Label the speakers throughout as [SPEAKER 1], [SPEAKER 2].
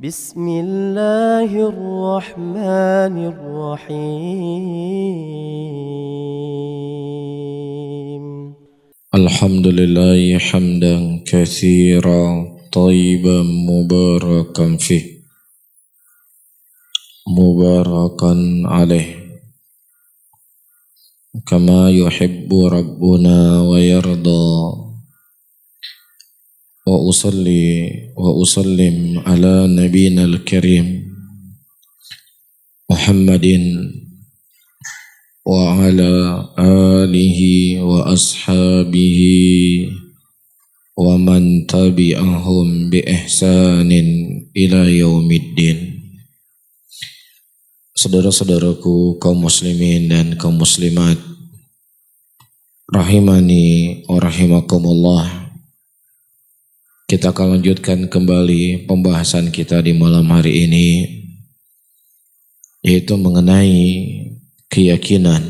[SPEAKER 1] بسم الله الرحمن الرحيم
[SPEAKER 2] الحمد لله حمدا كثيرا طيبا مباركا فيه مباركا عليه كما يحب ربنا ويرضى وأصلي وأسلم على نبينا الكريم محمد وعلى آله وأصحابه ومن تبعهم بإحسان إلى يوم الدين. Saudara-saudaraku kaum muslimin dan kaum muslimat, rahimani wa rahimakumullah. Kita akan lanjutkan kembali pembahasan kita di malam hari ini, yaitu mengenai keyakinan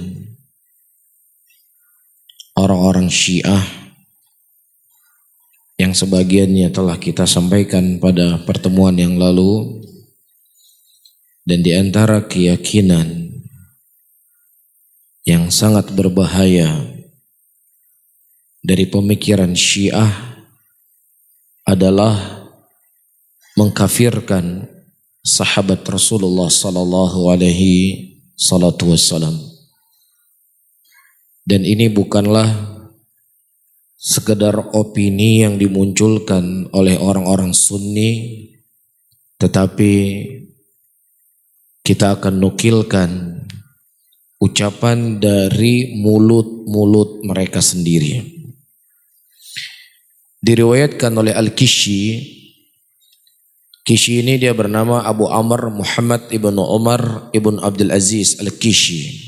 [SPEAKER 2] orang-orang Syiah yang sebagiannya telah kita sampaikan pada pertemuan yang lalu. Dan di antara keyakinan yang sangat berbahaya dari pemikiran Syiah adalah mengkafirkan sahabat Rasulullah sallallahu alaihi wasallam. Dan ini bukanlah sekedar opini yang dimunculkan oleh orang-orang Sunni, tetapi kita akan nukilkan ucapan dari mulut-mulut mereka sendiri. Diriwayatkan oleh Al-Kishi. Kishi ini dia bernama Abu Amr Muhammad ibnu Umar ibn Abdul Aziz Al-Kishi.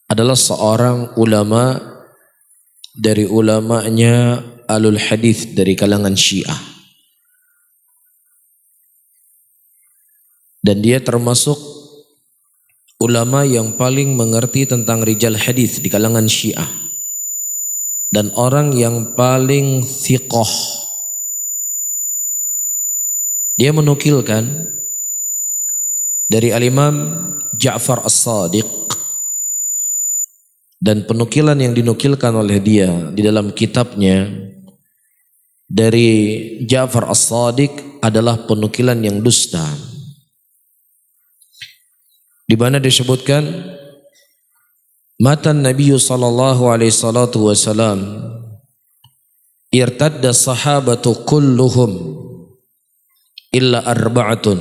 [SPEAKER 2] Adalah seorang ulama dari ulamanya Ahlul Hadis dari kalangan Syiah. Dan dia termasuk ulama yang paling mengerti tentang rijal hadis di kalangan Syiah. Dan orang yang paling thiqah. Dia menukilkan dari Al-Imam Ja'far As-Sadiq, dan penukilan yang dinukilkan oleh dia di dalam kitabnya dari Ja'far As-Sadiq adalah penukilan yang dusta, di mana disebutkan matan Nabi sallallahu alaihi salatu wasallam irtadda sahabatu kulluhum illa arba'atun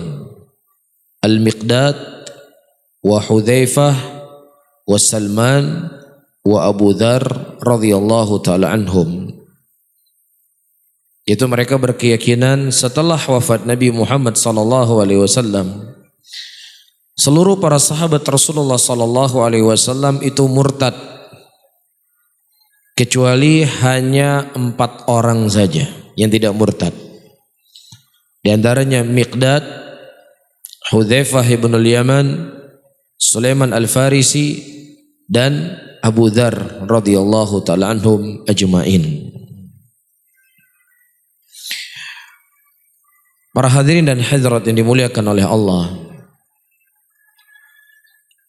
[SPEAKER 2] al-Miqdad wa Hudzaifah wa Salman wa Abu Dzar radhiyallahu taala anhum. Itu mereka berkeyakinan setelah wafat Nabi Muhammad sallallahu alaihi wasallam, seluruh para sahabat Rasulullah sallallahu alaihi wasallam itu murtad, kecuali hanya 4 orang saja yang tidak murtad. Di antaranya Miqdad, Hudzaifah ibn al-Yaman, Sulaiman al-Farisi, dan Abu Dzar radhiyallahu taala anhum ajmain. Para hadirin dan hadirat yang dimuliakan oleh Allah,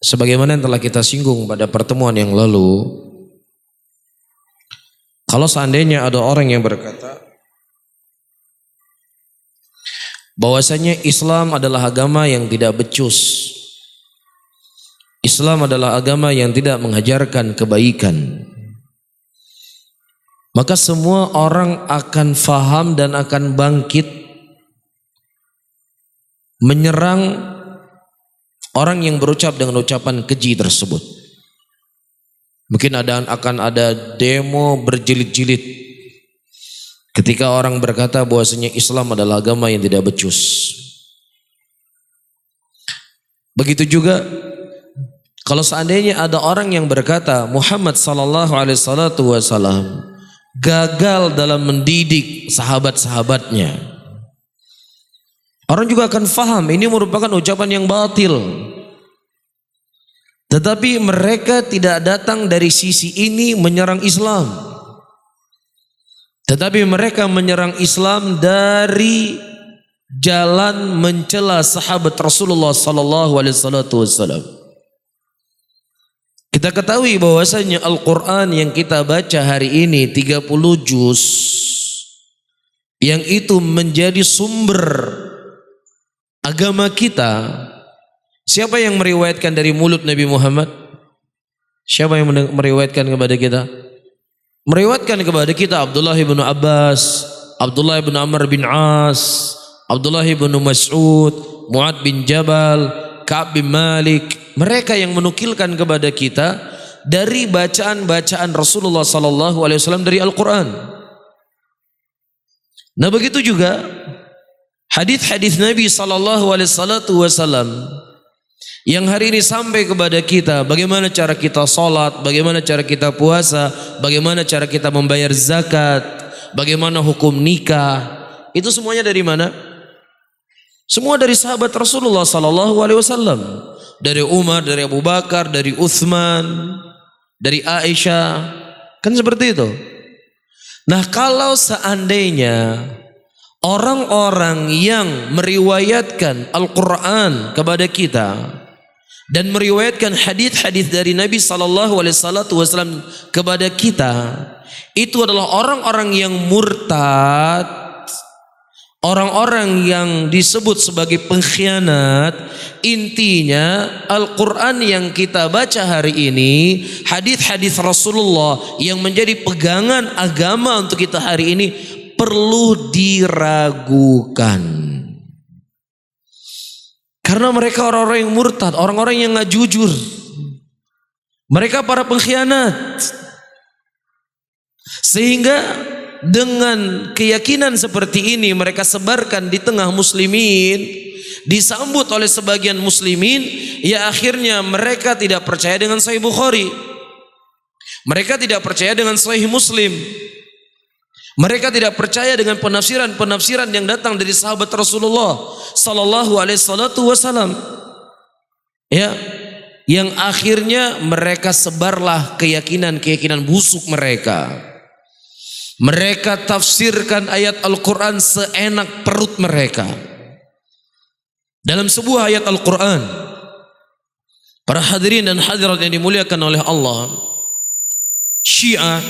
[SPEAKER 2] sebagaimana yang telah kita singgung pada pertemuan yang lalu, kalau seandainya ada orang yang berkata bahwasanya Islam adalah agama yang tidak becus, Islam adalah agama yang tidak mengajarkan kebaikan, maka semua orang akan faham dan akan bangkit menyerang orang yang berucap dengan ucapan keji tersebut. Mungkin akan ada demo berjilid-jilid ketika orang berkata bahwasanya Islam adalah agama yang tidak becus. Begitu juga kalau seandainya ada orang yang berkata Muhammad sallallahu alaihi wasallam gagal dalam mendidik sahabat-sahabatnya, orang juga akan faham ini merupakan ucapan yang batil. Tetapi mereka tidak datang dari sisi ini menyerang Islam, tetapi mereka menyerang Islam dari jalan mencela sahabat Rasulullah sallallahu alaihi wasallam. Kita ketahui bahwasanya Al-Quran yang kita baca hari ini 30 juz, yang itu menjadi sumber agama kita. Siapa yang meriwayatkan dari mulut Nabi Muhammad? Siapa yang meriwayatkan kepada kita? Meriwayatkan kepada kita Abdullah bin Abbas, Abdullah bin Amr bin As, Abdullah bin Mas'ud, Mu'ad bin Jabal, Ka'ab bin Malik. Mereka yang menukilkan kepada kita dari bacaan-bacaan Rasulullah sallallahu alaihi wasallam dari Al-Qur'an. Nah, begitu juga hadis-hadis Nabi sallallahu alaihi wasallam yang hari ini sampai kepada kita, bagaimana cara kita salat, bagaimana cara kita puasa, bagaimana cara kita membayar zakat, bagaimana hukum nikah. Itu semuanya dari mana? Semua dari sahabat Rasulullah sallallahu alaihi wasallam. Dari Umar, dari Abu Bakar, dari Uthman, dari Aisyah. Kan seperti itu. Nah, kalau seandainya orang-orang yang meriwayatkan Al-Quran kepada kita dan meriwayatkan hadis-hadis dari Nabi sallallahu alaihi wasallam kepada kita, itu adalah orang-orang yang murtad, orang-orang yang disebut sebagai pengkhianat. Intinya Al-Quran yang kita baca hari ini, hadis-hadis Rasulullah yang menjadi pegangan agama untuk kita hari ini, perlu diragukan. Karena mereka orang-orang yang murtad, orang-orang yang nggak jujur. Mereka para pengkhianat. Sehingga dengan keyakinan seperti ini mereka sebarkan di tengah muslimin, disambut oleh sebagian muslimin, ya akhirnya mereka tidak percaya dengan Sahih Bukhari, mereka tidak percaya dengan Sahih Muslim, mereka tidak percaya dengan penafsiran-penafsiran yang datang dari sahabat Rasulullah sallallahu alaihi wasallam, ya, yang akhirnya mereka sebarlah keyakinan-keyakinan busuk mereka. Mereka tafsirkan ayat Al-Quran seenak perut mereka. Dalam sebuah ayat Al-Quran, para hadirin dan hadirat yang dimuliakan oleh Allah, Syiah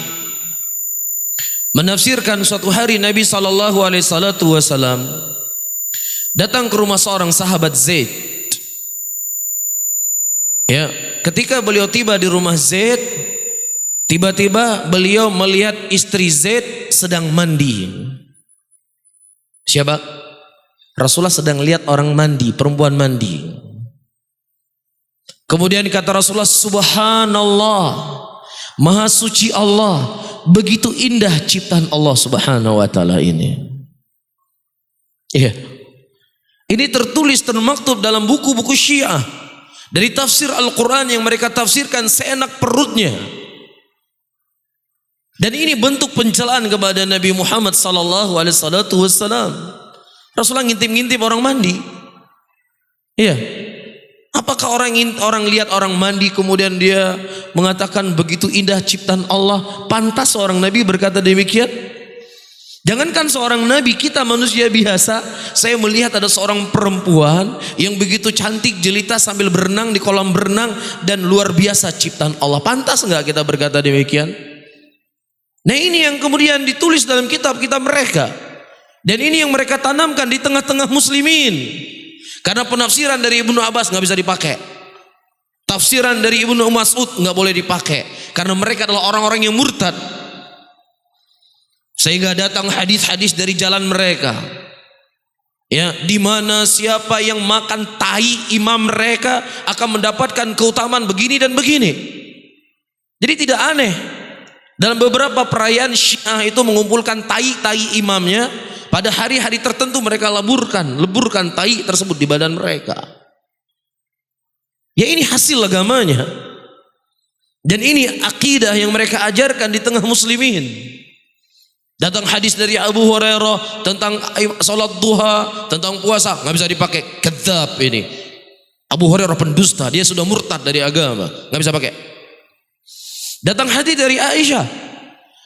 [SPEAKER 2] menafsirkan suatu hari Nabi sallallahu alaihi wasallam datang ke rumah seorang sahabat Zaid. Ya, ketika beliau tiba di rumah Zaid, tiba-tiba beliau melihat istri Zaid sedang mandi. Siapa? Rasulullah sedang lihat orang mandi, perempuan mandi. Kemudian kata Rasulullah, subhanallah, maha suci Allah, begitu indah ciptaan Allah subhanahu wa ta'ala ini. Iya. Ini tertulis, termaktub dalam buku-buku Syiah. Dari tafsir Al-Quran yang mereka tafsirkan seenak perutnya. Dan ini bentuk pencelaan kepada Nabi Muhammad sallallahu alaihi wasallam. Rasulullah ngintip-ngintip orang mandi. Iya. Apakah orang lihat orang mandi kemudian dia mengatakan begitu indah ciptaan Allah, pantas seorang nabi berkata demikian? Jangankan seorang nabi, kita manusia biasa, saya melihat ada seorang perempuan yang begitu cantik jelita sambil berenang di kolam berenang dan luar biasa ciptaan Allah. Pantas enggak kita berkata demikian? Nah, ini yang kemudian ditulis dalam kitab-kitab mereka. Dan ini yang mereka tanamkan di tengah-tengah muslimin. Karena penafsiran dari Ibnu Abbas nggak bisa dipakai. Tafsiran dari Ibnu Mas'ud nggak boleh dipakai. Karena mereka adalah orang-orang yang murtad. Sehingga datang hadis-hadis dari jalan mereka. Ya, di mana siapa yang makan tai imam mereka akan mendapatkan keutamaan begini dan begini. Jadi tidak aneh. Dalam beberapa perayaan Syiah itu mengumpulkan tai imamnya. Pada hari-hari tertentu mereka leburkan tai tersebut di badan mereka. Ya, ini hasil agamanya. Dan ini akidah yang mereka ajarkan di tengah muslimin. Datang hadis dari Abu Hurairah tentang salat duha, tentang puasa, nggak bisa dipakai. Kadzab ini. Abu Hurairah pendusta, dia sudah murtad dari agama, nggak bisa pakai. Datang hadis dari Aisyah.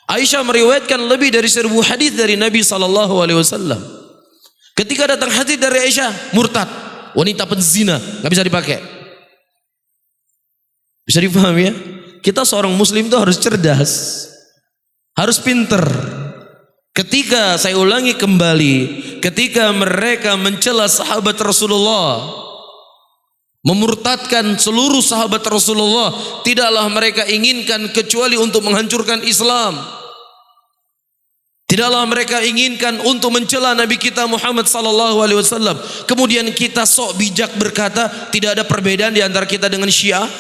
[SPEAKER 2] Aisyah meriwayatkan lebih dari 1000 hadis dari Nabi sallallahu alaihi wasallam. Ketika datang hadis dari Aisyah, murtad, wanita penzina, nggak bisa dipakai. Bisa dipahami ya? Kita seorang muslim itu harus cerdas, harus pinter. Ketika saya ulangi kembali, ketika mereka mencela sahabat Rasulullah, memurtadkan seluruh sahabat Rasulullah, tidaklah mereka inginkan kecuali untuk menghancurkan Islam. Tidaklah mereka inginkan untuk mencela Nabi kita Muhammad sallallahu alaihi wasallam. Kemudian kita sok bijak berkata, tidak ada perbedaan di antara kita dengan Syiah.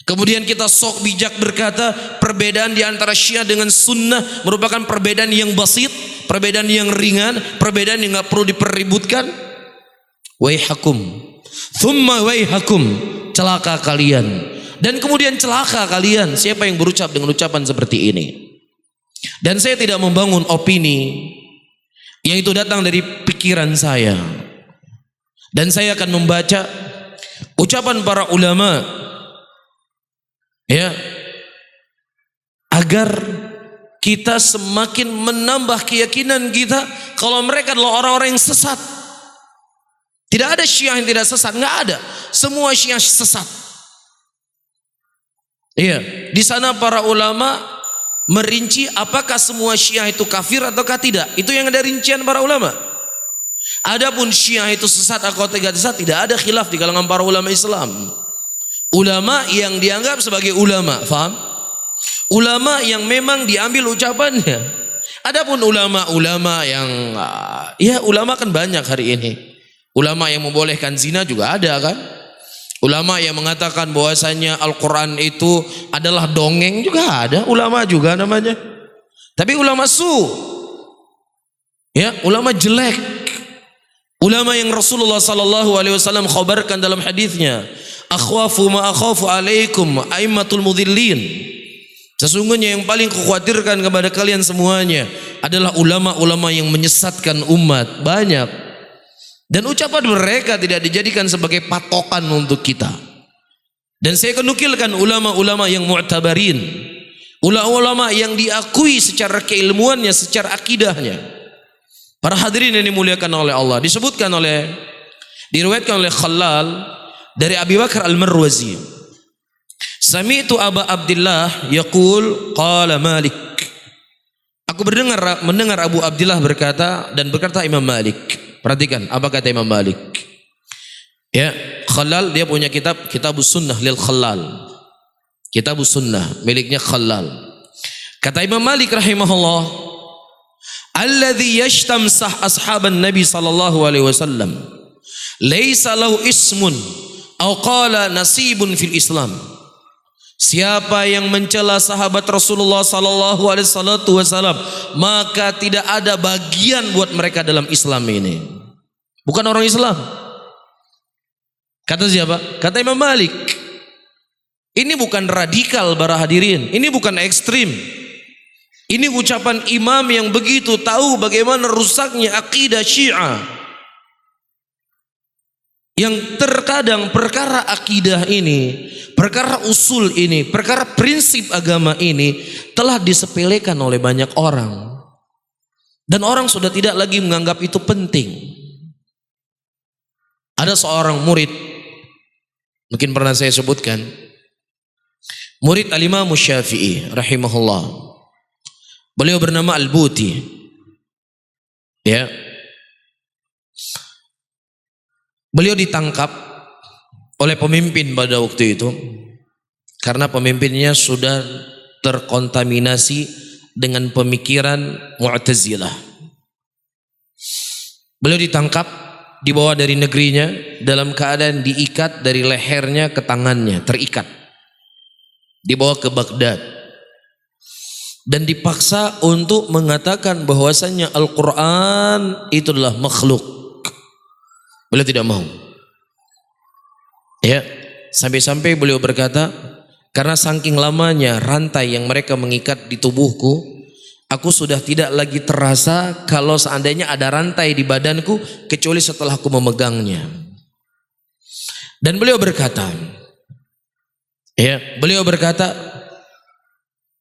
[SPEAKER 2] Kemudian kita sok bijak berkata, perbedaan di antara Syiah dengan Sunnah merupakan perbedaan yang basit, perbedaan yang ringan, perbedaan yang nggak perlu diperributkan. Waihakum, thumma waihakum, celaka kalian. Dan kemudian celaka kalian siapa yang berucap dengan ucapan seperti ini. Dan saya tidak membangun opini yang itu datang dari pikiran saya. Dan saya akan membaca ucapan para ulama, ya, agar kita semakin menambah keyakinan kita kalau mereka adalah orang-orang yang sesat. Tidak ada Syiah yang tidak sesat, nggak ada. Semua Syiah sesat. Iya, di sana para ulama merinci apakah semua Syiah itu kafir ataukah tidak. Itu yang ada rincian para ulama. Adapun Syiah itu sesat atau tidak sesat, tidak ada khilaf di kalangan para ulama Islam. Ulama yang dianggap sebagai ulama, faham? Ulama yang memang diambil ucapannya. Adapun ulama-ulama yang ya ulama kan banyak hari ini. Ulama yang membolehkan zina juga ada kan? Ulama yang mengatakan bahwasanya Al-Quran itu adalah dongeng juga ada. Ulama juga namanya. Tapi ulama ya, ulama jelek. Ulama yang Rasulullah sallallahu alaihi wasallam khabarkan dalam hadisnya, akhwafu ma akhafu alaikum aimmatul mudhillin. Sesungguhnya yang paling kukhawatirkan kepada kalian semuanya adalah ulama-ulama yang menyesatkan umat. Banyak. Dan ucapan mereka tidak dijadikan sebagai patokan untuk kita. Dan saya kenukilkan ulama-ulama yang mu'tabarin, ulama-ulama yang diakui secara keilmuannya, secara akidahnya. Para hadirin yang dimuliakan oleh Allah, diriwayatkan oleh Khallal dari Abi Bakar Al-Marwazi, sami'tu Aba Abdillah yaqul qala Malik. Aku mendengar Abu Abdillah berkata, dan berkata Imam Malik. Perhatikan apa kata Imam Malik. Ya, Khallal dia punya Kitabus Sunnah lil Khallal. Kitabus Sunnah miliknya Khallal. Kata Imam Malik rahimahullah, alladzi yashtamsah ashaban Nabi sallallahu alaihi wasallam laisa lahu ismun aw qala nasibun fil Islam. Siapa yang mencela sahabat Rasulullah sallallahu alaihi wasallam, maka tidak ada bagian buat mereka dalam Islam ini. Bukan orang Islam. Kata siapa? Kata Imam Malik. Ini bukan radikal para hadirin, ini bukan ekstrim. Ini ucapan imam yang begitu tahu bagaimana rusaknya akidah Syiah. Yang terkadang perkara akidah ini, perkara usul ini, perkara prinsip agama ini telah disepelekan oleh banyak orang. Dan orang sudah tidak lagi menganggap itu penting. Ada seorang murid, mungkin pernah saya sebutkan, murid Al-Imam Syafi'i rahimahullah. Beliau bernama Al-Buti. Ya. Beliau ditangkap oleh pemimpin pada waktu itu karena pemimpinnya sudah terkontaminasi dengan pemikiran Mu'tazilah. Beliau ditangkap, dibawa dari negerinya dalam keadaan diikat dari lehernya ke tangannya, terikat. Dibawa ke Baghdad dan dipaksa untuk mengatakan bahwasannya Al-Quran itu adalah makhluk. Beliau tidak mau. Ya, sampai-sampai beliau berkata, karena saking lamanya rantai yang mereka mengikat di tubuhku, aku sudah tidak lagi terasa kalau seandainya ada rantai di badanku kecuali setelah aku memegangnya. Dan beliau berkata,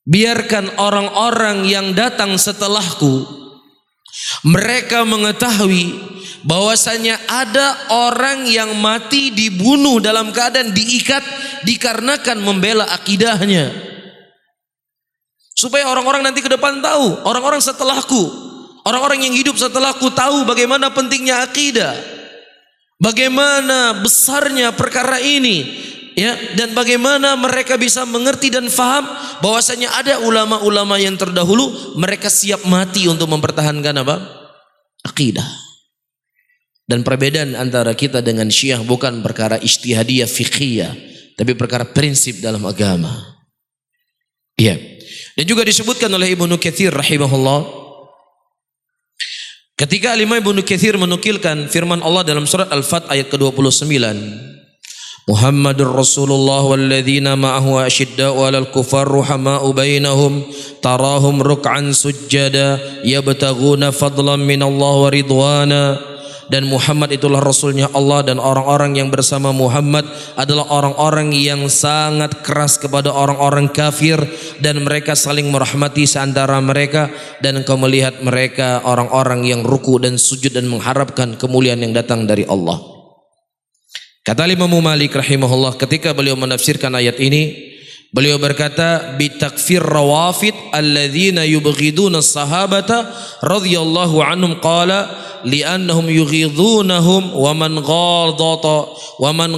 [SPEAKER 2] biarkan orang-orang yang datang setelahku Mereka mengetahui bahwasanya ada orang yang mati dibunuh dalam keadaan diikat dikarenakan membela akidahnya. Supaya orang-orang nanti ke depan tahu, orang-orang setelahku, orang-orang yang hidup setelahku tahu bagaimana pentingnya akidah, bagaimana besarnya perkara ini, ya, dan bagaimana mereka bisa mengerti dan faham bahwasanya ada ulama-ulama yang terdahulu mereka siap mati untuk mempertahankan apa? Akidah. Dan perbedaan antara kita dengan Syiah bukan perkara ijtihadiyah fiqhiyah, tapi perkara prinsip dalam agama. Iya. Dan juga disebutkan oleh Ibnu Katsir rahimahullah, ketika Imam Ibnu Katsir menukilkan firman Allah dalam surat Al-Fat ayat ke-29, Muhammadur Rasulullah walladzina ma'ahu asyidda'u 'alal kuffar ruhama'u bainahum tarahum ruk'an sujjada yabtaghuna fadlan minallah wa ridwana. Dan Muhammad itulah Rasulnya Allah, dan orang-orang yang bersama Muhammad adalah orang-orang yang sangat keras kepada orang-orang kafir, dan mereka saling merahmati seantara mereka, dan engkau melihat mereka orang-orang yang ruku dan sujud dan mengharapkan kemuliaan yang datang dari Allah. Kata Imam Malik rahimahullah ketika beliau menafsirkan ayat ini, beliau berkata bitakfir rawafid alladzina yubghiduna sahabata radhiyallahu anhum qala li'annahum yughidunahum wa man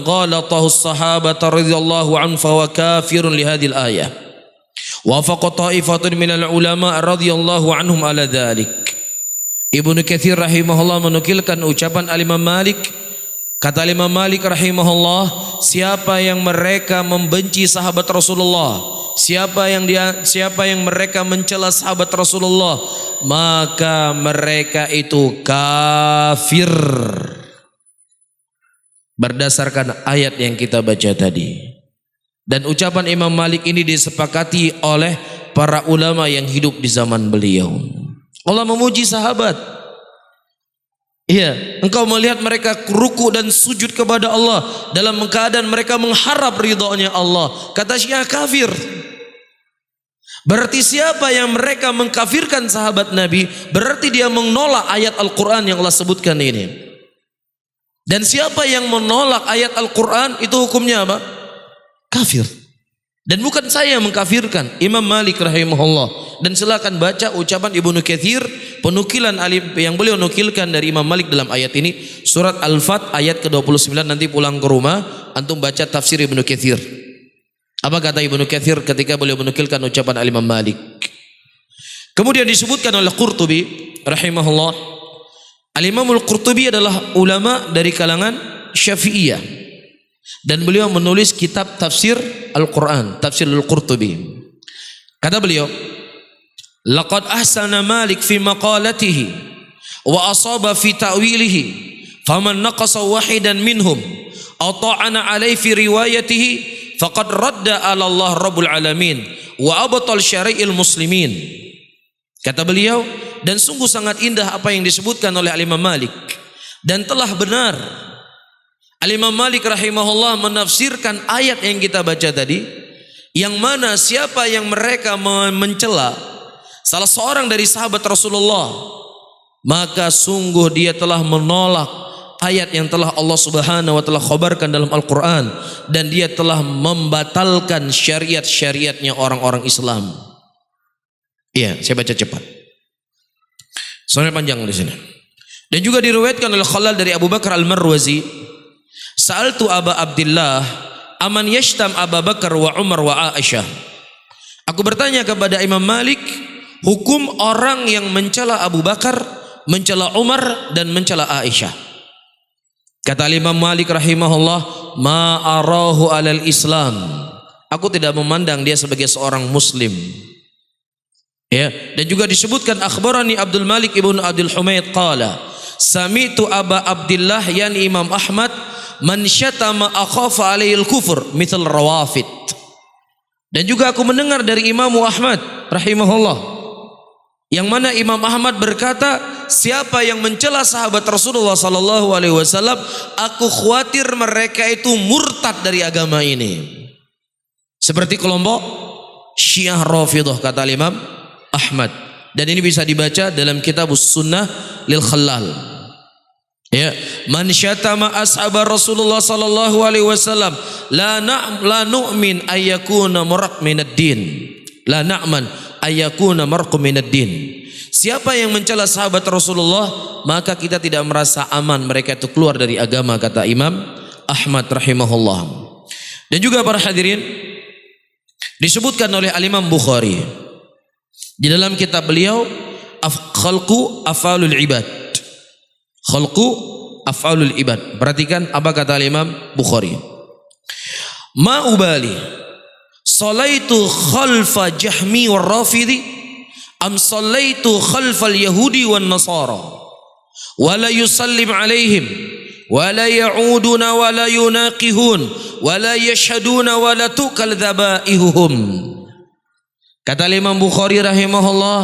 [SPEAKER 2] ghalatahu sahabata radhiyallahu anhu fa huwa kafirun li hadhihi al-ayah wa faqa ta'ifatun minal ulama radhiyallahu anhum ala dhalik. Ibnu Katsir rahimahullah menukilkan ucapan Imam Malik. Kata Imam Malik rahimahullah, siapa yang mereka membenci sahabat Rasulullah, siapa yang mereka mencela sahabat Rasulullah, maka mereka itu kafir berdasarkan ayat yang kita baca tadi. Dan ucapan Imam Malik ini disepakati oleh para ulama yang hidup di zaman beliau. Allah memuji sahabat. Iya, engkau melihat mereka ruku dan sujud kepada Allah dalam keadaan mereka mengharap ridhonya Allah. Kata Syiah kafir. Berarti siapa yang mereka mengkafirkan sahabat Nabi, berarti dia menolak ayat Al-Quran yang Allah sebutkan ini. Dan siapa yang menolak ayat Al-Quran itu hukumnya apa? Kafir. Dan bukan saya yang mengkafirkan, Imam Malik rahimahullah. Dan silakan baca ucapan Ibnu Katsir, penukilan yang beliau nukilkan dari Imam Malik dalam ayat ini, surat Al-Fat ayat ke-29. Nanti pulang ke rumah antum baca tafsir Ibnu Katsir. Apa kata Ibnu Katsir ketika beliau menukilkan ucapan Imam Malik? Kemudian disebutkan oleh Qurtubi rahimahullah, Al-Imam Al-Qurtubi adalah ulama dari kalangan Syafi'iyah, dan beliau menulis kitab tafsir Al-Quran, tafsir Al-Qurtubi. Kata beliau, laqad ahsana Malik fi maqalatihi wa asaba fi ta'wilihi faman naqasa wahidan minhum aw ta'ana alayhi fi riwayatihi faqad radda ala Allah Rabbul Alamin wa abtal syari'il muslimin. Kata beliau, dan sungguh sangat indah apa yang disebutkan oleh Imam Malik, dan telah benar Imam Malik rahimahullah menafsirkan ayat yang kita baca tadi, yang mana siapa yang mereka mencela salah seorang dari sahabat Rasulullah, maka sungguh dia telah menolak ayat yang telah Allah Subhanahu wa taala khabarkan dalam Al-Quran, dan dia telah membatalkan syariat-syariatnya orang-orang Islam. Iya, saya baca cepat. Soalnya panjang di sini. Dan juga diriwayatkan oleh Khalal dari Abu Bakar Al-Marwazi, Sa'altu Aba Abdillah aman yashtam Abu Bakar wa Umar wa Aisyah. Aku bertanya kepada Imam Malik, hukum orang yang mencela Abu Bakar, mencela Umar dan mencela Aisyah. Kata Imam Malik rahimahullah, ma arahu alal Islam. Aku tidak memandang dia sebagai seorang muslim. Ya, dan juga disebutkan akhbarani Abdul Malik ibn Abdul Humaid qala sami'tu Aba Abdillah yani Imam Ahmad man syatama akhafa alaihil kufur mithal rawafid. Dan juga aku mendengar dari Imam Ahmad rahimahullah, yang mana Imam Ahmad berkata, siapa yang mencela sahabat Rasulullah sallallahu alaihi wasallam, aku khawatir mereka itu murtad dari agama ini, seperti kelompok Syiah Rafidhah, kata Imam Ahmad. Dan ini bisa dibaca dalam Kitabus Sunnah lil Khallal. Ya, man syatama ashaba Rasulullah sallallahu alaihi wasallam la nu'min ayyakuna marq minad din. La na'man ayyakuna marq minad din. Siapa yang mencela sahabat Rasulullah, maka kita tidak merasa aman mereka itu keluar dari agama, kata Imam Ahmad rahimahullah. Dan juga para hadirin, disebutkan oleh Al-Imam Bukhari di dalam kitab beliau Khalqu Af'alul Ibad. Khalqu Af'alul Ibad. Perhatikan apa kata Al-Imam Bukhari. Ma ubali salaitu khalfa Jahmi war Rafidhi am sallaitu khalfal Yahudi wan Nasara wala yusallim alaihim wala ya'uduna wala yunaqihun wala yashhaduna wala tukal dhabaihuhum. Kata Imam Bukhari rahimahullah,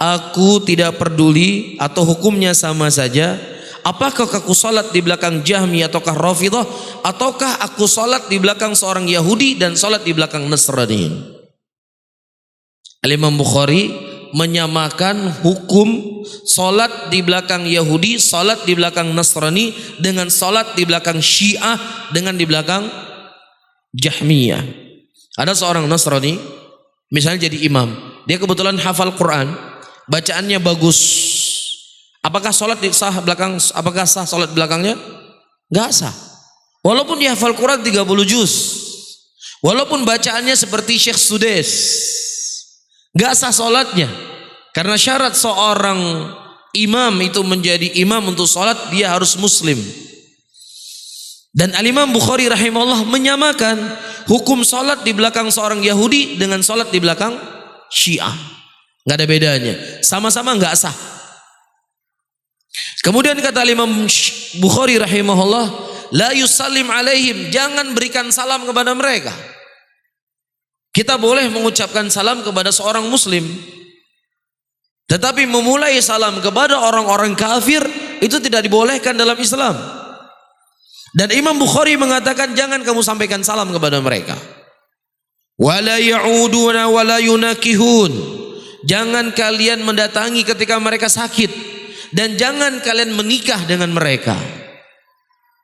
[SPEAKER 2] aku tidak peduli atau hukumnya sama saja apakah aku salat di belakang Jahmi ataukah Rafidah, ataukah aku salat di belakang seorang Yahudi dan salat di belakang Nasrani. Imam Bukhari menyamakan hukum salat di belakang Yahudi, salat di belakang Nasrani dengan salat di belakang Syiah dengan di belakang Jahmiyah. Ada seorang Nasrani misalnya jadi imam, dia kebetulan hafal Quran, bacaannya bagus. Apakah salat sah belakang? Apakah sah salat belakangnya? Enggak sah. Walaupun dia hafal Quran 30 juz, walaupun bacaannya seperti Syekh Sudais, gak sah sholatnya. Karena syarat seorang imam itu menjadi imam untuk sholat, dia harus muslim. Dan Al-Imam Bukhari rahimahullah menyamakan hukum sholat di belakang seorang Yahudi dengan sholat di belakang Syiah. Gak ada bedanya, sama-sama gak sah. Kemudian kata Al-Imam Bukhari rahimahullah, la yusallim alaihim, jangan berikan salam kepada mereka. Kita boleh mengucapkan salam kepada seorang muslim, tetapi memulai salam kepada orang-orang kafir itu tidak dibolehkan dalam Islam. Dan Imam Bukhari mengatakan jangan kamu sampaikan salam kepada mereka. Wala ya'uduna wala yunakihun, jangan kalian mendatangi ketika mereka sakit, dan jangan kalian menikah dengan mereka.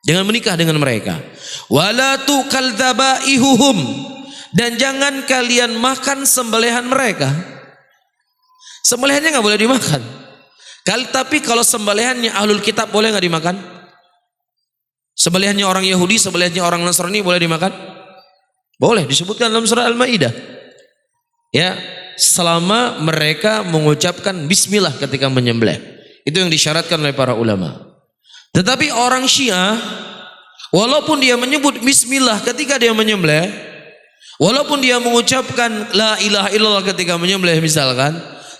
[SPEAKER 2] Jangan menikah dengan mereka. Wala tukal dhabaihuhum, dan jangan kalian makan sembelihan mereka. Sembelihannya nggak boleh dimakan. Tapi kalau sembelihannya ahlul kitab boleh nggak dimakan? Sembelihannya orang Yahudi, sembelihannya orang Nasrani boleh dimakan? Boleh, disebutkan dalam surah Al-Maidah. Ya, selama mereka mengucapkan bismillah ketika menyembelih. Itu yang disyaratkan oleh para ulama. Tetapi orang Syiah, walaupun dia menyebut bismillah ketika dia menyembelih, walaupun dia mengucapkan la ilaha illallah ketika menyembelih misalkan,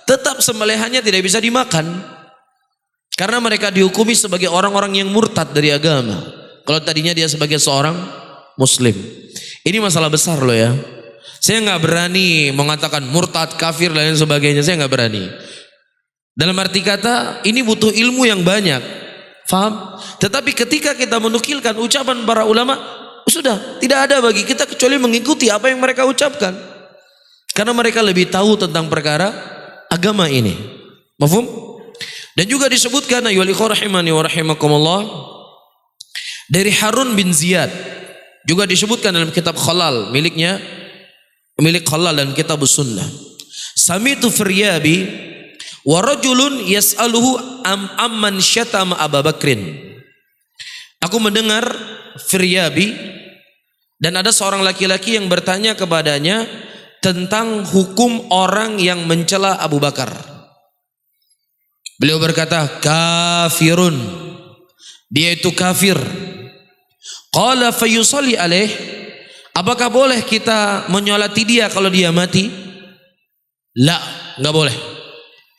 [SPEAKER 2] tetap sembelihannya tidak bisa dimakan. Karena mereka dihukumi sebagai orang-orang yang murtad dari agama. Kalau tadinya dia sebagai seorang muslim. Ini masalah besar loh ya. Saya nggak berani mengatakan murtad, kafir dan lain sebagainya. Saya nggak berani. Dalam arti kata, ini butuh ilmu yang banyak. Faham? Tetapi ketika kita menukilkan ucapan para ulama, sudah tidak ada bagi kita kecuali mengikuti apa yang mereka ucapkan. Karena mereka lebih tahu tentang perkara agama ini. Mafhum? Dan juga disebutkan ayyuhal ikhwah rahimani wa rahimakumullah, dari Harun bin Ziyad, juga disebutkan dalam kitab Khalal milik Khalal dan kitab Sunnah. Samitu Firyabi wa rajulun yas'aluhu amman syatama Abu Bakrin. Aku mendengar Firyabi dan ada seorang laki-laki yang bertanya kepadanya tentang hukum orang yang mencela Abu Bakar. Beliau berkata, kafirun, dia itu kafir. Qala fayusalli alaih, apakah boleh kita menyolati dia kalau dia mati? La, enggak boleh.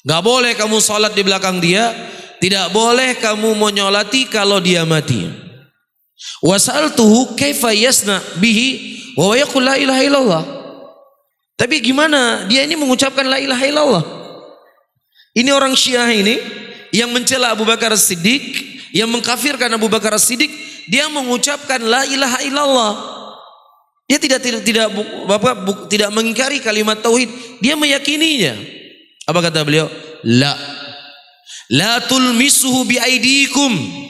[SPEAKER 2] Enggak boleh kamu salat di belakang dia, tidak boleh kamu menyolati kalau dia mati. Wa sa'altuhu kaifa yasna bihi wa yaqul la ilaha illallah. Tapi gimana dia ini mengucapkan la ilaha illallah? Ini orang Syiah ini yang mencela Abu Bakar As-Siddiq, yang mengkafirkan Abu Bakar As-Siddiq, dia mengucapkan la ilaha illallah. Dia tidak mengingkari kalimat tauhid, dia meyakininya. Apa kata beliau? La tulmisuhu biaidikum.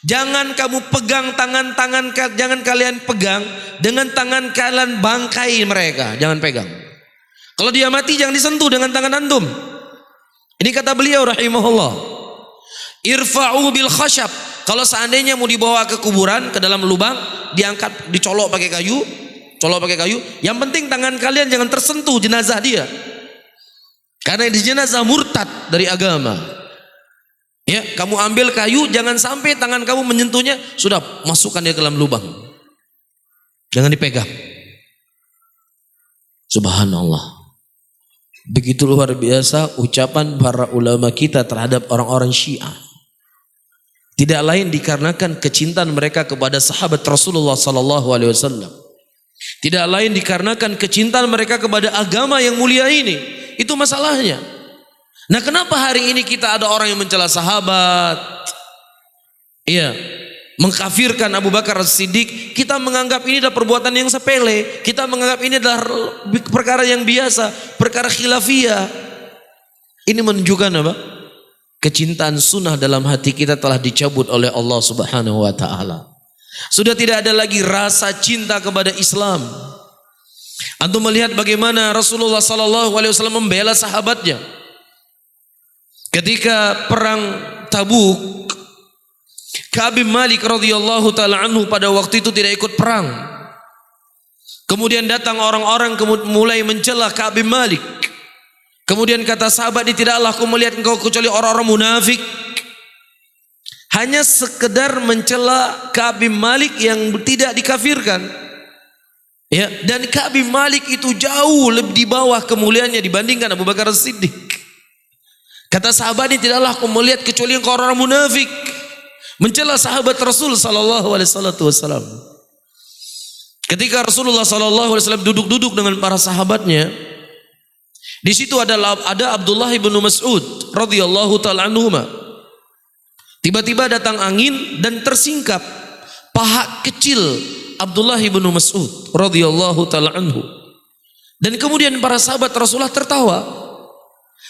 [SPEAKER 2] Jangan kamu pegang tangan-tangan, jangan kalian pegang dengan tangan kalian, bangkai mereka, jangan pegang. Kalau dia mati jangan disentuh dengan tangan antum. Ini kata beliau rahimahullah. Irfa'u bil khashab. Kalau seandainya mau dibawa ke kuburan, ke dalam lubang, diangkat, dicolok pakai kayu, Yang penting tangan kalian jangan tersentuh jenazah dia. Karena di jenazah murtad dari agama. Ya, kamu ambil kayu, jangan sampai tangan kamu menyentuhnya, sudah masukkan dia ke dalam lubang. Jangan dipegang. Subhanallah. Begitu luar biasa ucapan para ulama kita terhadap orang-orang Syiah. Tidak lain dikarenakan kecintaan mereka kepada sahabat Rasulullah sallallahu alaihi wasallam. Tidak lain dikarenakan kecintaan mereka kepada agama yang mulia ini. Itu masalahnya. Nah, kenapa hari ini kita ada orang yang mencela sahabat? Iya, mengkafirkan Abu Bakar As-Siddiq. Kita menganggap ini adalah perbuatan yang sepele. Kita menganggap ini adalah perkara yang biasa, perkara khilafiyah. Ini menunjukkan apa? Kecintaan sunnah dalam hati kita telah dicabut oleh Allah Subhanahu wa taala. Sudah tidak ada lagi rasa cinta kepada Islam. Antum melihat bagaimana Rasulullah sallallahu alaihi wasallam membela sahabatnya. Ketika perang Tabuk, Ka'ab bin Malik radhiyallahu taala anhu pada waktu itu tidak ikut perang. Kemudian datang orang-orang mulai mencela Ka'ab bin Malik. Kemudian kata sahabat, tidaklah aku melihat engkau kecuali orang-orang munafik. Hanya sekedar mencela Ka'ab bin Malik yang tidak dikafirkan. Ya, dan Ka'ab bin Malik itu jauh lebih di bawah kemuliaannya dibandingkan Abu Bakar As-Siddiq. Kata sahabat ini, tidaklah aku melihat kecuali engkau orang munafik. Mencela sahabat Rasul sallallahu alaihi wasallam. Ketika Rasulullah sallallahu alaihi wasallam duduk-duduk dengan para sahabatnya, di situ ada Abdullah bin Mas'ud radhiyallahu taala anhuma. Tiba-tiba datang angin dan tersingkap paha kecil Abdullah bin Mas'ud radhiyallahu taala anhu. Dan kemudian para sahabat Rasulullah tertawa.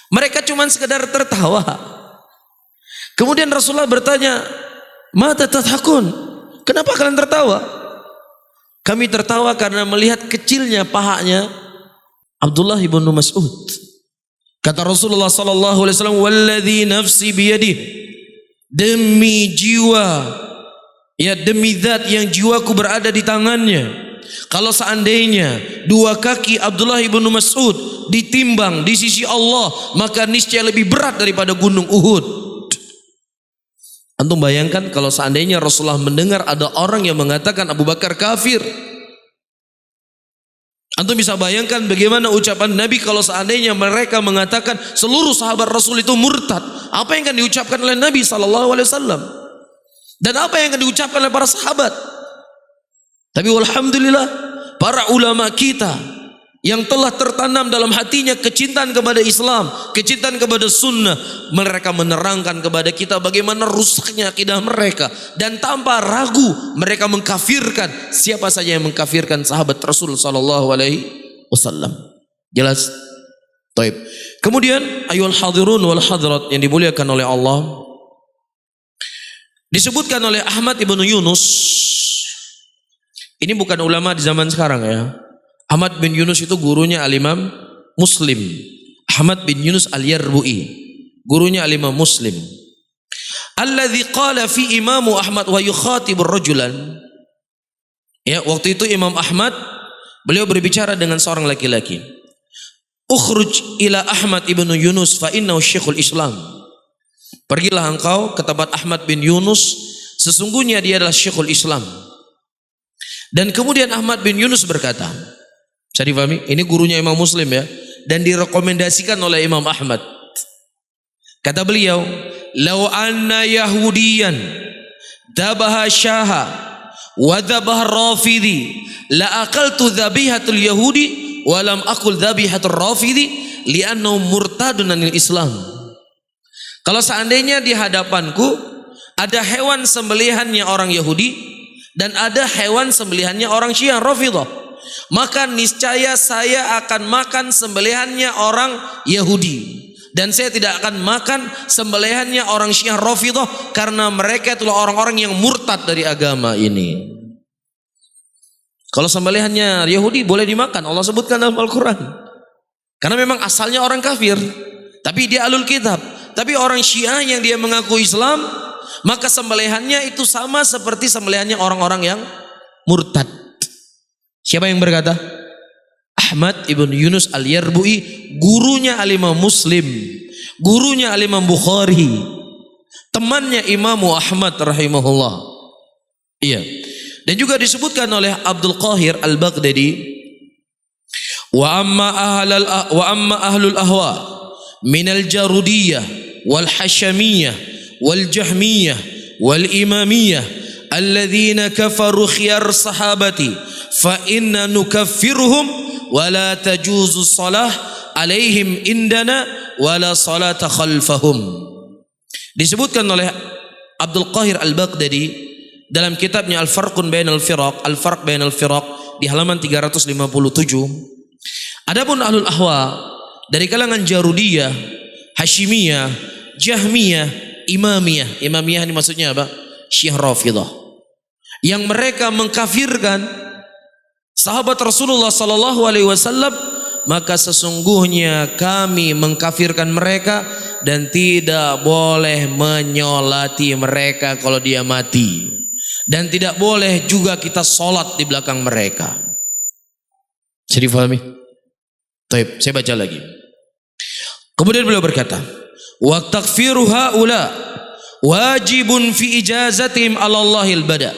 [SPEAKER 2] Mereka cuma sekedar tertawa. Kemudian Rasulullah bertanya, "Mata tadhakun? Kenapa kalian tertawa?" "Kami tertawa karena melihat kecilnya pahanya Abdullah bin Mas'ud." Kata Rasulullah sallallahu alaihi wasallam, "Walladzi nafsi biyadihi." Demi jiwa, ya demi zat yang jiwaku berada di tangannya. Kalau seandainya dua kaki Abdullah bin Mas'ud ditimbang di sisi Allah, maka niscaya lebih berat daripada gunung Uhud. Antum bayangkan kalau seandainya Rasulullah mendengar ada orang yang mengatakan Abu Bakar kafir. Antum bisa bayangkan bagaimana ucapan Nabi kalau seandainya mereka mengatakan seluruh sahabat Rasul itu murtad. Apa yang akan diucapkan oleh Nabi sallallahu alaihi wasallam? Dan apa yang akan diucapkan oleh para sahabat? Tapi alhamdulillah para ulama kita yang telah tertanam dalam hatinya kecintaan kepada Islam, kecintaan kepada sunnah, mereka menerangkan kepada kita bagaimana rusaknya akidah mereka, dan tanpa ragu mereka mengkafirkan siapa saja yang mengkafirkan sahabat Rasul sallallahu alaihi wasallam. Jelas? Taib. Kemudian ayol hadirun wal hadirat yang dimuliakan oleh Allah, disebutkan oleh Ahmad ibnu Yunus. Ini bukan ulama di zaman sekarang ya. Ahmad bin Yunus itu gurunya al-Imam Muslim. Ahmad bin Yunus al-Yarbu'i, gurunya al-Imam Muslim. Alladzi qala fi Imamu Ahmad wa yukhatibur rajulan. Ya, waktu itu Imam Ahmad beliau berbicara dengan seorang laki-laki. Ukhruj ila Ahmad ibnu Yunus fa innahu syekhul Islam. Pergilah engkau ke tempat Ahmad bin Yunus, sesungguhnya dia adalah syekhul Islam. Dan kemudian Ahmad bin Yunus berkata, bisa difahami? Ini gurunya Imam Muslim ya, dan direkomendasikan oleh Imam Ahmad. Kata beliau, "Lau anna Yahudiyan dabaha syaha wa dabaha rafidhi la aqaltu dhabihatul Yahudi wa lam aqul dhabihatul rafidhi li'annahu murtadun anil Islam." Kalau seandainya di hadapanku ada hewan sembelihannya orang Yahudi dan ada hewan sembelihannya orang Syiah Rafidhah, maka niscaya saya akan makan sembelihannya orang Yahudi, Dan saya tidak akan makan sembelihannya orang Syiah Rafidhah karena mereka itulah orang-orang yang murtad dari agama ini. Kalau sembelihannya Yahudi boleh dimakan, Allah sebutkan dalam Al-Quran. Karena memang asalnya orang kafir, tapi dia ahlul kitab. Tapi orang Syiah yang dia mengaku Islam, maka sembelihannya itu sama seperti sembelihannya orang-orang yang murtad. Siapa yang berkata? Ahmad ibn Yunus al-Yarbu'i, gurunya al-Imam Muslim, gurunya al-Imam Bukhari, temannya Imam Ahmad rahimahullah. Iya. Dan juga disebutkan oleh Abdul Qahir al-Baghdadi, wa amma ahlul ahwa minal jarudiyah wal hashamiyah wal jahmiyah wal imamiyah alladzina kafaru khiyar sahabati fa inna nukaffiruhum wala tajuzu salah alaihim indana wala salata khalfahum. Disebutkan oleh Abdul Qahir al-Baghdadi dalam kitabnya Al-Farqun Bainal Firaq, Al-Farq Bainal Firaq di halaman 357. Adapun ahlul ahwa dari kalangan Jarudiyah, Hashimiyah, Jahmiyah, Imamiyah. Imamiyah ini maksudnya apa? Syiah Rafidhah. Yang mereka mengkafirkan sahabat Rasulullah sallallahu alaihi wasallam, maka sesungguhnya kami mengkafirkan mereka dan tidak boleh menyolati mereka kalau dia mati, dan tidak boleh juga kita sholat di belakang mereka. Bisa difahami? Baik, saya baca lagi. Kemudian beliau berkata, wa takfiru haula wajibun fi ijazatihim 'ala Allahil bada.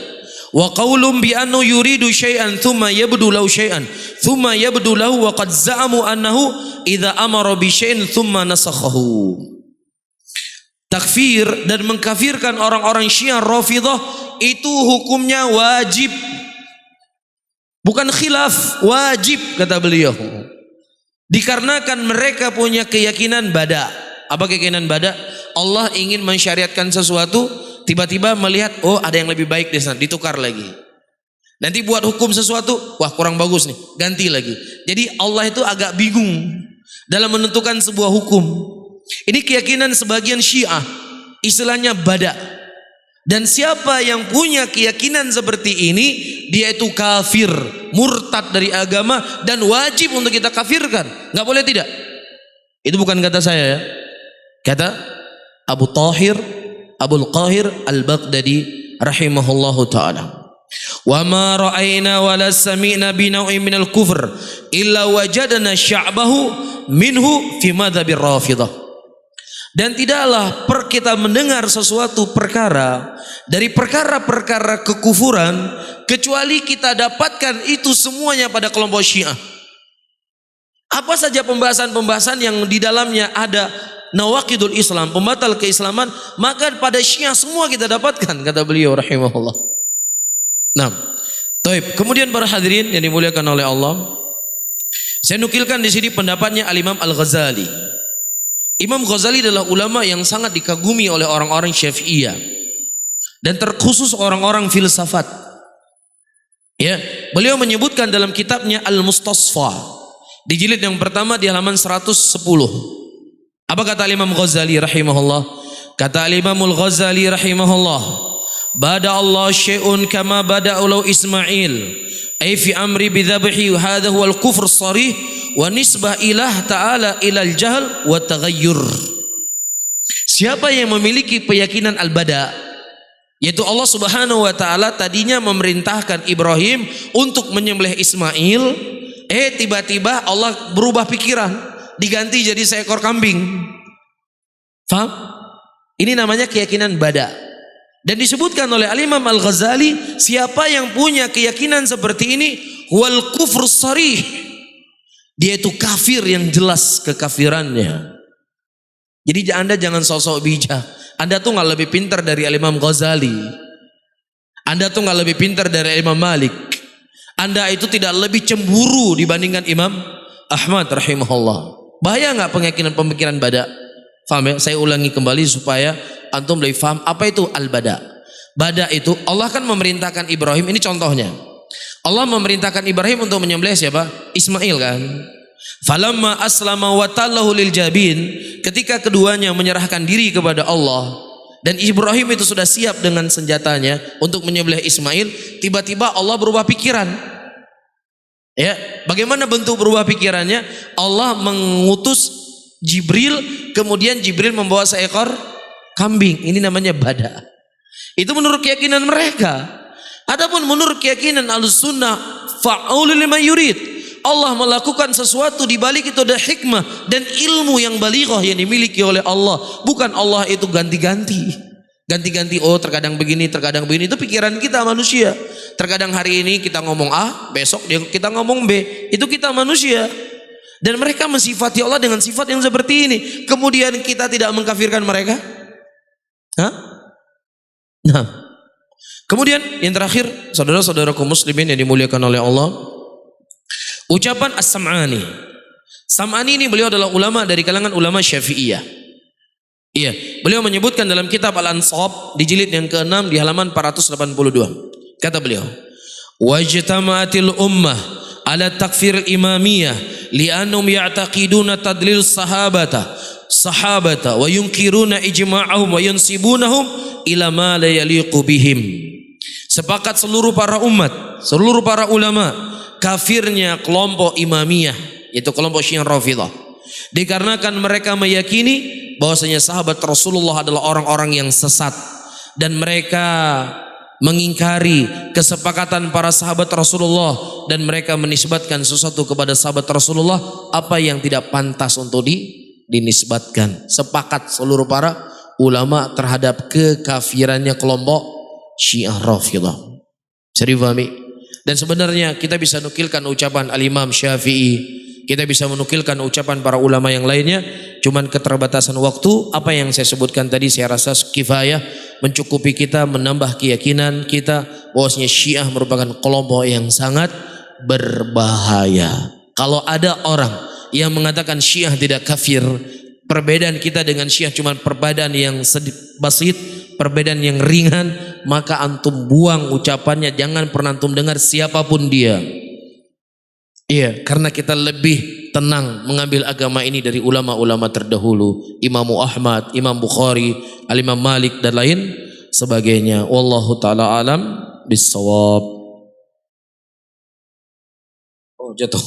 [SPEAKER 2] Wa qaulum bi annahu yuridu syai'an thumma yabdu lahu syai'an thumma yabdu lahu wa qad za'amu annahu idza amara bi syai'in thumma nasakhahu. Takfir dan mengkafirkan orang-orang Syiah Rafidhah itu hukumnya wajib, bukan khilaf, wajib kata beliau. Dikarenakan mereka punya keyakinan bada. Apa keyakinan bada? Allah ingin mensyariatkan sesuatu, tiba-tiba melihat, oh ada yang lebih baik di sana, ditukar lagi. Nanti buat hukum sesuatu, wah kurang bagus nih, ganti lagi. Jadi Allah itu agak bingung dalam menentukan sebuah hukum. Ini keyakinan sebagian Syiah, istilahnya bada. Dan siapa yang punya keyakinan seperti ini, dia itu kafir, murtad dari agama, dan wajib untuk kita kafirkan. Nggak boleh tidak. Itu bukan kata saya ya. Kata Abul Qahir al-Baghdadi rahimahullahu ta'ala. Wa ma ra'ayna wa la sami'na bi naw'in minal kufr illa wajadna sya'bahu minhu fi madhabir Rafidhah. Dan tidaklah kita mendengar sesuatu perkara dari perkara-perkara kekufuran kecuali kita dapatkan itu semuanya pada kelompok Syiah. Apa saja pembahasan-pembahasan yang di dalamnya ada nawaqidul Islam, pembatal keislaman, maka pada Syiah semua kita dapatkan, kata beliau rahimahullah. Nah, taib. Kemudian para hadirin yang dimuliakan oleh Allah, saya nukilkan di sini pendapatnya Al-Imam Al-Ghazali. Imam Ghazali adalah ulama yang sangat dikagumi oleh orang-orang Syafi'iyah dan terkhusus orang-orang filsafat. Ya, beliau menyebutkan dalam kitabnya Al-Mustasfa di jilid yang pertama di halaman 110. Apa kata Imam Ghazali rahimahullah? Kata Imam Al-Ghazali rahimahullah, bada Allah syai'un kama bada ulau Ismail ay fi amri bidhabhi, hadha huwa al-kufr sarih wa nisbah ilah ta'ala ilal jahl wa taghayyur. Siapa yang memiliki keyakinan al-bada, yaitu Allah Subhanahu wa taala tadinya memerintahkan Ibrahim untuk menyembelih Ismail, tiba-tiba Allah berubah pikiran, diganti jadi seekor kambing. Faham? Ini namanya keyakinan bada. Dan disebutkan oleh Al-Imam Al-Ghazali, siapa yang punya keyakinan seperti ini, wal kufr sarih, dia itu kafir yang jelas kekafirannya. Jadi Anda jangan sosok bijak. Anda tuh nggak lebih pintar dari Al-Imam Ghazali. Anda tuh nggak lebih pintar dari Imam Malik. Anda itu tidak lebih cemburu dibandingkan Imam Ahmad rahimahullah. Bahaya nggak pemikiran bada? Faham ya? Saya ulangi kembali supaya antum lebih faham apa itu al-bada. Bada itu Allah kan memerintahkan Ibrahim, ini contohnya. Allah memerintahkan Ibrahim untuk menyembelih siapa? Ismail kan. Falamma aslama wa tallahu lil jabin, ketika keduanya menyerahkan diri kepada Allah dan Ibrahim itu sudah siap dengan senjatanya untuk menyembelih Ismail, tiba-tiba Allah berubah pikiran. Ya, bagaimana bentuk berubah pikirannya? Allah mengutus Jibril, kemudian Jibril membawa seekor kambing. Ini namanya bada. Itu menurut keyakinan mereka. Adapun menurut keyakinan Ahlussunnah, fa'aulul lima yurid. Allah melakukan sesuatu di balik itu ada hikmah dan ilmu yang balighah yang dimiliki oleh Allah. Bukan Allah itu ganti-ganti. Ganti-ganti, oh terkadang begini, itu pikiran kita manusia. Terkadang hari ini kita ngomong A, besok kita ngomong B. Itu kita manusia. Dan mereka mensifati Allah dengan sifat yang seperti ini. Kemudian kita tidak mengkafirkan mereka? Hah? Nah. Kemudian yang terakhir, saudara-saudaraku muslimin yang dimuliakan oleh Allah, ucapan As-Sam'ani. Sam'ani ini beliau adalah ulama dari kalangan ulama Syafi'iyah. Iya, beliau menyebutkan dalam kitab Al-Ansab di jilid yang ke-6 di halaman 482. Kata beliau, "Wajtama'atil ummah ala takfir imamiyah li'annahum ya'taqiduna tadlil sahabata wa yunkiruna ijma'ahum wa yansibunahum ila ma la yaliqu bihim." Sepakat seluruh para umat, seluruh para ulama, kafirnya kelompok Imamiyah, yaitu kelompok Syiah Rafidhah, dikarenakan mereka meyakini bahwasanya sahabat Rasulullah adalah orang-orang yang sesat dan mereka mengingkari kesepakatan para sahabat Rasulullah dan mereka menisbatkan sesuatu kepada sahabat Rasulullah apa yang tidak pantas untuk dinisbatkan. Sepakat seluruh para ulama terhadap kekafirannya kelompok Syiah Rafidhah. Bisa dipahami? Dan sebenarnya kita bisa nukilkan ucapan Al-Imam Syafi'i, kita bisa menukilkan ucapan para ulama yang lainnya, cuman keterbatasan waktu. Apa yang saya sebutkan tadi saya rasa kifayah mencukupi kita menambah keyakinan kita bahwasanya Syiah merupakan kelompok yang sangat berbahaya. Kalau ada orang yang mengatakan Syiah tidak kafir, perbedaan kita dengan Syiah cuma perbedaan yang basit, perbedaan yang ringan, maka antum buang ucapannya, jangan pernah antum dengar siapapun dia. Iya, karena kita lebih tenang mengambil agama ini dari ulama-ulama terdahulu, Imam Ahmad, Imam Bukhari, Al-Imam Malik dan lain sebagainya. Wallahu taala alam bissawab. Oh, jatuh.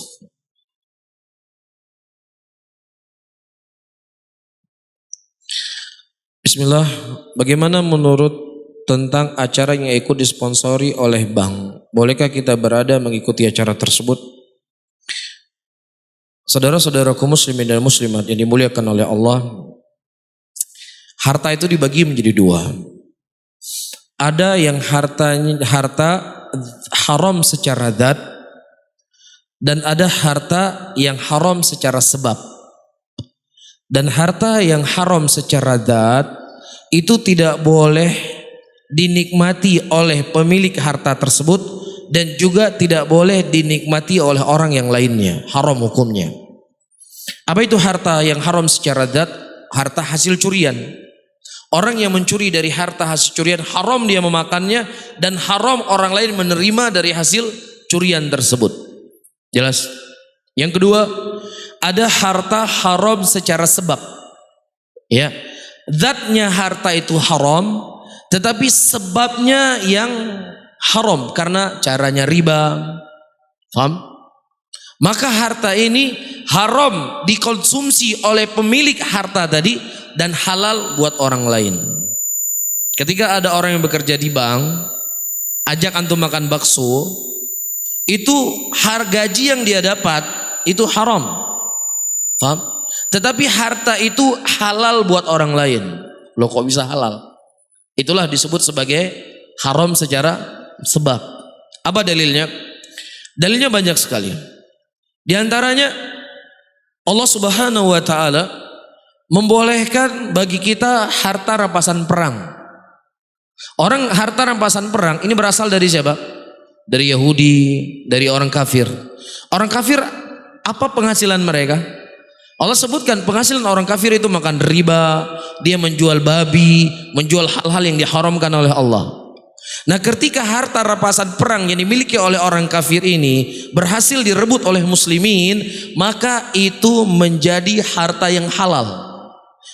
[SPEAKER 2] Bismillah, bagaimana menurut tentang acara yang ikut disponsori oleh bank? Bolehkah kita berada mengikuti acara tersebut? Saudara-saudaraku muslimin dan muslimat yang dimuliakan oleh Allah, harta itu dibagi menjadi dua. Ada yang harta haram secara zat dan ada harta yang haram secara sebab. Dan harta yang haram secara zat itu tidak boleh dinikmati oleh pemilik harta tersebut dan juga tidak boleh dinikmati oleh orang yang lainnya. Haram hukumnya. Apa itu harta yang haram secara zat? Harta hasil curian. Orang yang mencuri dari harta hasil curian haram dia memakannya dan haram orang lain menerima dari hasil curian tersebut. Jelas? Yang kedua, ada harta haram secara sebab. Ya, zatnya harta itu haram, tetapi sebabnya yang haram karena caranya riba. Paham? Maka harta ini haram dikonsumsi oleh pemilik harta tadi dan halal buat orang lain. Ketika ada orang yang bekerja di bank, ajak antum makan bakso, itu harga gaji yang dia dapat itu haram. Paham? Tetapi harta itu halal buat orang lain. Loh kok bisa halal? Itulah disebut sebagai haram secara sebab. Apa dalilnya? Dalilnya banyak sekali. Di antaranya Allah Subhanahu wa taala membolehkan bagi kita harta rampasan perang. Orang harta rampasan perang ini berasal dari siapa? Dari Yahudi, dari orang kafir. Orang kafir apa penghasilan mereka? Allah sebutkan penghasilan orang kafir itu makan riba, dia menjual babi, menjual hal-hal yang diharamkan oleh Allah. Nah, ketika harta rampasan perang yang dimiliki oleh orang kafir ini berhasil direbut oleh muslimin, maka itu menjadi harta yang halal.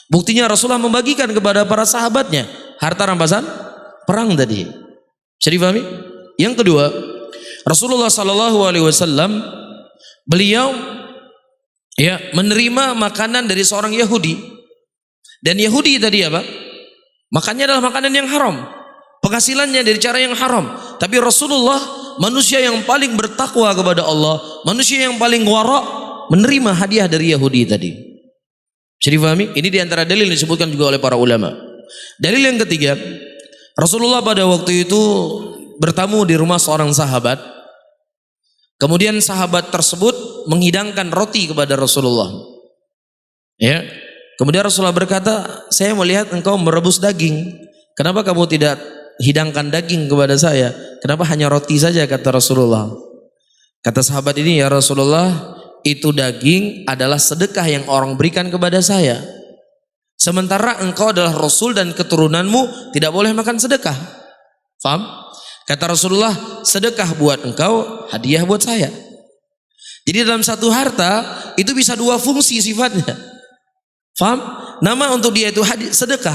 [SPEAKER 2] Buktinya Rasulullah membagikan kepada para sahabatnya harta rampasan perang tadi. Bisa dipahami? Yang kedua, Rasulullah Shallallahu Alaihi Wasallam beliau menerima makanan dari seorang Yahudi, dan Yahudi tadi apa? Makannya adalah makanan yang haram, penghasilannya dari cara yang haram. Tapi Rasulullah, manusia yang paling bertakwa kepada Allah, manusia yang paling wara, menerima hadiah dari Yahudi tadi. Bisa difahami? Ini diantara dalil yang disebutkan juga oleh para ulama. Dalil yang ketiga, Rasulullah pada waktu itu bertamu di rumah seorang sahabat. Kemudian sahabat tersebut menghidangkan roti kepada Rasulullah. Ya. Kemudian Rasulullah berkata, saya melihat engkau merebus daging. Kenapa kamu tidak hidangkan daging kepada saya? Kenapa hanya roti saja, kata Rasulullah. Kata sahabat ini, ya Rasulullah, itu daging adalah sedekah yang orang berikan kepada saya. Sementara engkau adalah Rasul dan keturunanmu tidak boleh makan sedekah. Faham? Kata Rasulullah, sedekah buat engkau, hadiah buat saya. Jadi dalam satu harta itu bisa dua fungsi sifatnya. Faham? Nama untuk dia itu sedekah,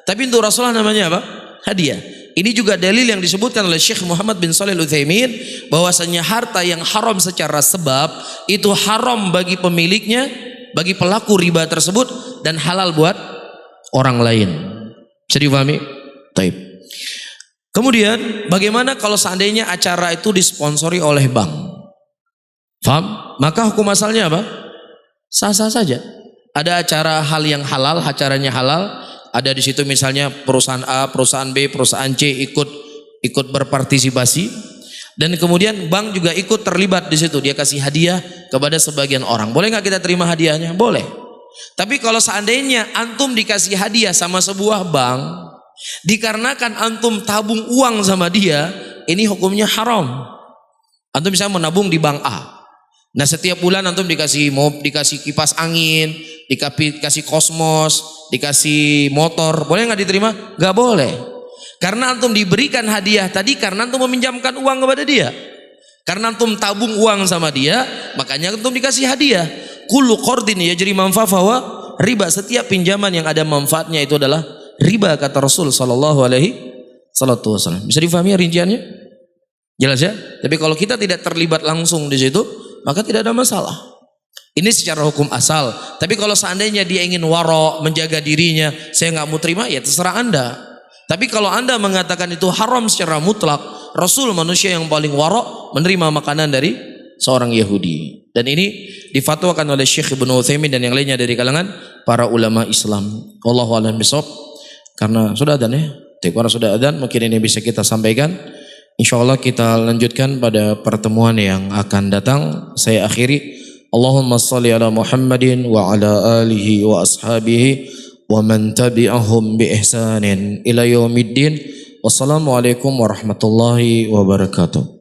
[SPEAKER 2] tapi untuk Rasulullah namanya apa? Hadiah. Ini juga dalil yang disebutkan oleh Syekh Muhammad bin Shalih Al-Utsaimin, bahwasanya harta yang haram secara sebab itu haram bagi pemiliknya, bagi pelaku riba tersebut, dan halal buat orang lain. Bisa dipahami? Taib. Kemudian bagaimana kalau seandainya acara itu disponsori oleh bank? Faham? Maka hukum asalnya apa? Sah-sah saja. Ada acara hal yang halal, acaranya halal, ada di situ misalnya perusahaan A, perusahaan B, perusahaan C ikut berpartisipasi, dan kemudian bank juga ikut terlibat di situ. Dia kasih hadiah kepada sebagian orang. Boleh nggak kita terima hadiahnya? Boleh. Tapi kalau seandainya antum dikasih hadiah sama sebuah bank, dikarenakan antum tabung uang sama dia, ini hukumnya haram. Antum bisa menabung di bank A. Nah, setiap bulan antum dikasih kipas angin, dikasih kosmos, dikasih motor, boleh nggak diterima? Nggak boleh. Karena antum diberikan hadiah tadi karena antum meminjamkan uang kepada dia. Karena antum tabung uang sama dia, makanya antum dikasih hadiah. Kullu qardin yajri manfa'a riba. Setiap pinjaman yang ada manfaatnya itu adalah riba, kata Rasul sallallahu alaihi wasallam. Bisa difahami rinciannya? Jelas ya? Tapi kalau kita tidak terlibat langsung di situ, maka tidak ada masalah. Ini secara hukum asal. Tapi kalau seandainya dia ingin waro, menjaga dirinya, saya nggak mau terima, ya terserah Anda. Tapi kalau Anda mengatakan itu haram secara mutlak, Rasul manusia yang paling waro menerima makanan dari seorang Yahudi. Dan ini difatwakan oleh Syekh Ibnu Utsaimin dan yang lainnya dari kalangan para ulama Islam. Wallahu a'lam bishawab. Karena sudah adzan ya. Karena sudah adzan, mungkin ini bisa kita sampaikan. Insyaallah kita lanjutkan pada pertemuan yang akan datang. Saya akhiri, Allahumma shalli ala Muhammadin wa ala alihi wa ashabihi wa man tabi'ahum bi ihsanin ila yaumiddin. Wassalamualaikum warahmatullahi wabarakatuh.